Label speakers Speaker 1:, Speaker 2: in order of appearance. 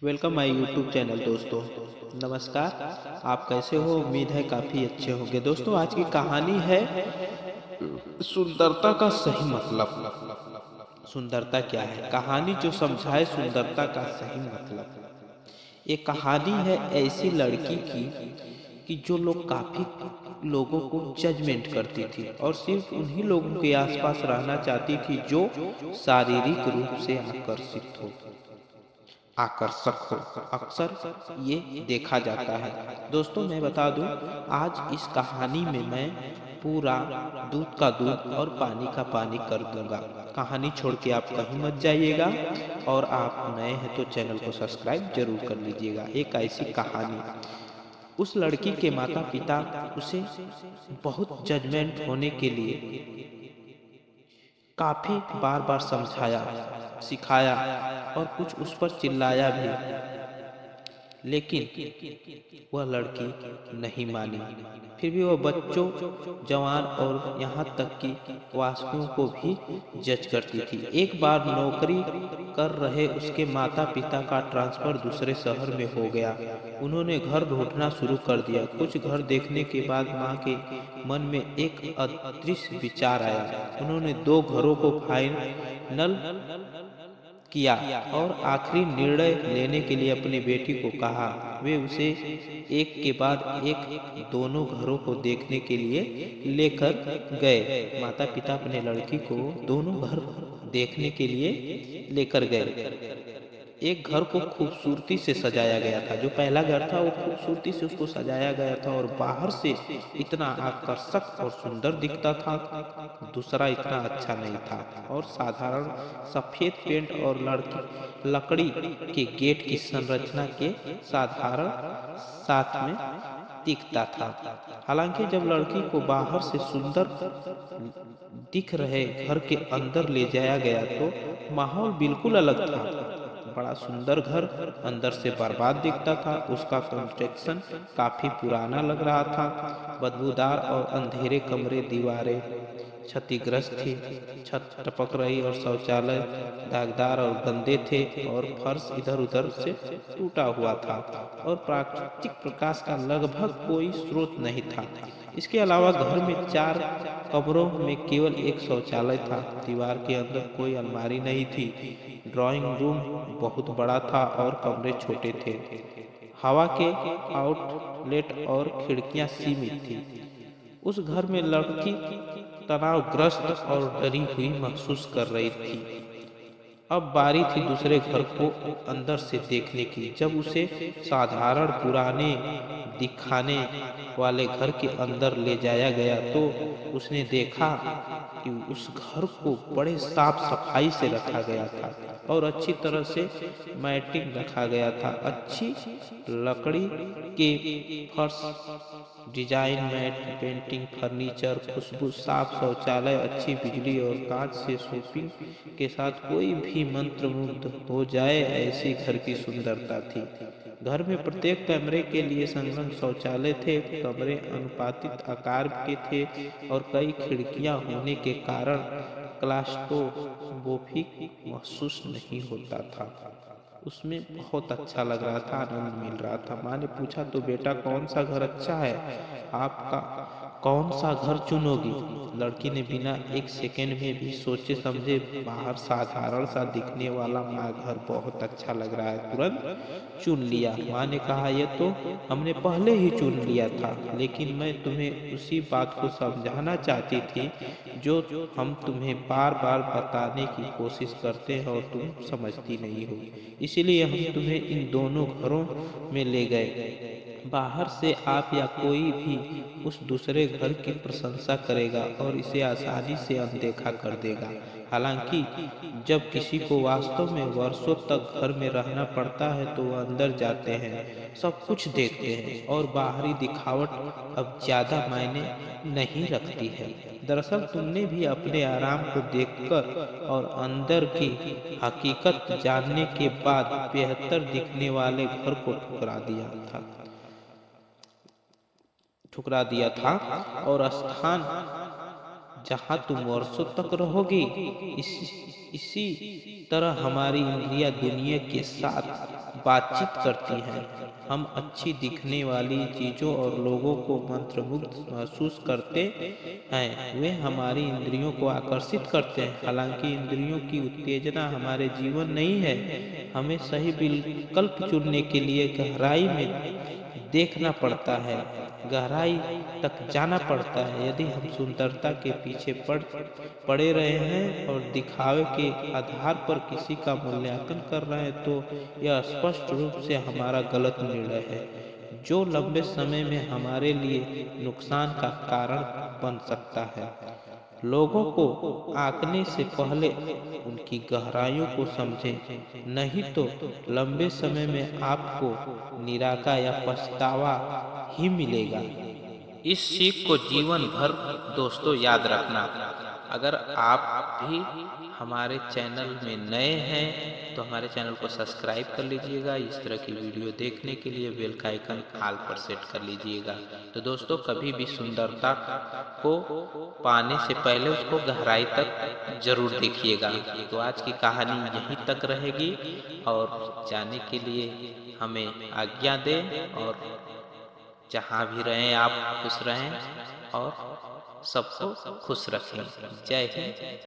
Speaker 1: Welcome my YouTube channel दोस्तों। नमस्कार। आप कैसे हो? उम्मीद है काफ़ी अच्छे होंगे। दोस्तों, आज की कहानी है सुंदरता का सही मतलब। सुंदरता क्या है? कहानी जो समझाए सुंदरता का सही मतलब। ये कहानी है ऐसी लड़की की कि जो लोग काफ़ी लोगों को जजमेंट करती थी और सिर्फ उन्हीं लोगों के आसपास रहना चाहती थी जो शारीरिक रूप से आकर्षक हो। अक्सर ये देखा जाता है। दोस्तों, मैं बता दूं, आज इस कहानी में मैं पूरा दूध का दूध और पानी का पानी कर दूंगा। कहानी छोड़ के आप कहीं मत जाइएगा और आप नए हैं तो चैनल को सब्सक्राइब जरूर कर लीजिएगा। एक ऐसी कहानी, उस लड़की के माता पिता उसे बहुत जजमेंट होने के लिए काफी बार बार समझाया, सिखाया और कुछ उस पर चिल्लाया भी, लेकिन वह लड़की नहीं मानी। फिर भी वह बच्चों, जवान और यहाँ तक कि वासुओं को भी जज करती थी। एक बार नौकरी कर रहे उसके माता पिता का ट्रांसफर दूसरे शहर में हो गया। उन्होंने घर ढूंढना शुरू कर दिया। कुछ घर देखने के बाद माँ के मन में एक अदृश्य विचार आया। उन्होंने दो घरों को फाइनल किया और आखिरी निर्णय लेने के लिए अपनी बेटी को कहा। वे उसे एक के बाद एक दोनों घरों को देखने के लिए लेकर गए। माता पिता अपने लड़की को दोनों घर देखने के लिए लेकर गए। एक घर को खूबसूरती से सजाया गया था। जो पहला घर था वो खूबसूरती से उसको सजाया गया था और बाहर से इतना आकर्षक और सुंदर दिखता था। दूसरा इतना अच्छा नहीं था और साधारण सफेद पेंट और लकड़ी के गेट की संरचना के साधारण साथ में दिखता था। हालांकि जब लड़की को बाहर से सुंदर दिख रहे घर के अंदर ले जाया गया तो माहौल बिल्कुल अलग था। बड़ा सुंदर घर अंदर से बर्बाद दिखता था। उसका कंस्ट्रक्शन काफी पुराना लग रहा था। बदबूदार और अंधेरे कमरे, दीवारें क्षतिग्रस्त थी, छत टपक रही और शौचालय दागदार और गंदे थे और फर्श इधर उधर से टूटा हुआ था और प्राकृतिक प्रकाश का लगभग कोई स्रोत नहीं था। इसके अलावा घर में चार कमरों में केवल एक शौचालय था। दीवार के अंदर कोई अलमारी नहीं थी। ड्राइंग रूम बहुत बड़ा था और कमरे छोटे थे। हवा के आउटलेट और खिड़कियां सीमित थी। उस घर में लड़की तनावग्रस्त और डरी हुई महसूस कर रही थी। अब बारी थी दूसरे घर को अंदर से देखने की। जब उसे साधारण पुराने दिखाने वाले घर के अंदर ले जाया गया तो उसने देखा कि उस घर को बड़े साफ सफाई से रखा गया था और अच्छी तरह से मैटिंग रखा गया था। अच्छी लकड़ी के फर्श, डिजाइन मैट, पेंटिंग, फर्नीचर, खुशबू, साफ शौचालय, अच्छी बिजली और कांच से शॉपिंग के साथ कोई भी मंत्रमुग्ध हो जाए ऐसी घर की सुंदरता थी। घर में प्रत्येक कमरे के लिए संलग्न शौचालय थे। कमरे अनुपातित आकार के थे और कई खिड़कियां होने के कारण क्लास्ट्रोफोबिक महसूस नहीं होता था। उसमें बहुत अच्छा लग रहा था, आनंद मिल रहा था। माँ ने पूछा, तो बेटा कौन सा घर अच्छा है? आपका कौन सा घर चुनोगी? लड़की ने बिना एक सेकंड में भी सोचे समझे बाहर साधारण सा दिखने वाला माँ घर बहुत अच्छा लग रहा है तुरंत चुन लिया। माँ ने कहा, यह तो हमने पहले ही चुन लिया था, लेकिन मैं तुम्हें उसी बात को समझाना चाहती थी जो हम तुम्हें बार बार बताने की कोशिश करते हैं और तुम समझती नहीं हो। इसीलिए हम तुम्हें इन दोनों घरों में ले गए। बाहर से आप या कोई भी उस दूसरे घर की प्रशंसा करेगा और इसे आसानी से अनदेखा कर देगा। हालांकि जब किसी को वास्तव में वर्षों तक घर में रहना पड़ता है तो वह अंदर जाते हैं, सब कुछ देखते हैं और बाहरी दिखावट अब ज्यादा मायने नहीं रखती है। दरअसल तुमने भी अपने आराम को देखकर और अंदर की हकीकत जानने के बाद बेहतर दिखने वाले घर को ठुकरा दिया था और स्थान जहाँ तुम वर्षों तक रहोगे। इसी तरह हमारी इंद्रियां दुनिया के साथ बातचीत करती हैं। हम अच्छी दिखने वाली चीजों और लोगों को मंत्रमुग्ध महसूस करते हैं। वे हमारी इंद्रियों को आकर्षित करते हैं। हालांकि इंद्रियों की उत्तेजना हमारे जीवन नहीं है। हमें सही विकल्प चुनने के लिए गहराई में देखना पड़ता है, गहराई तक जाना पड़ता है। यदि हम सुंदरता के पीछे पड़े रहे हैं और दिखावे के आधार पर किसी का मूल्यांकन कर रहे हैं, तो यह स्पष्ट रूप से हमारा गलत निर्णय है, जो लंबे समय में हमारे लिए नुकसान का कारण बन सकता है। लोगों को आंकने से पहले उनकी गहराइयों को समझें, नहीं तो लंबे समय में आपको निराशा या पछतावा ही मिलेगा। इस सीख को जीवन भर दोस्तों याद रखना। अगर आप भी हमारे चैनल में नए हैं तो हमारे चैनल को सब्सक्राइब कर लीजिएगा। इस तरह की वीडियो देखने के लिए बेल का आइकन ऑल पर सेट कर लीजिएगा। तो दोस्तों, कभी भी सुंदरता को पाने से पहले उसको गहराई तक जरूर देखिएगा। तो आज की कहानी यहीं तक रहेगी और जाने के लिए हमें आज्ञा दें, और जहाँ भी रहें आप खुश रहें और सबको खुश रखें। जय हिंद।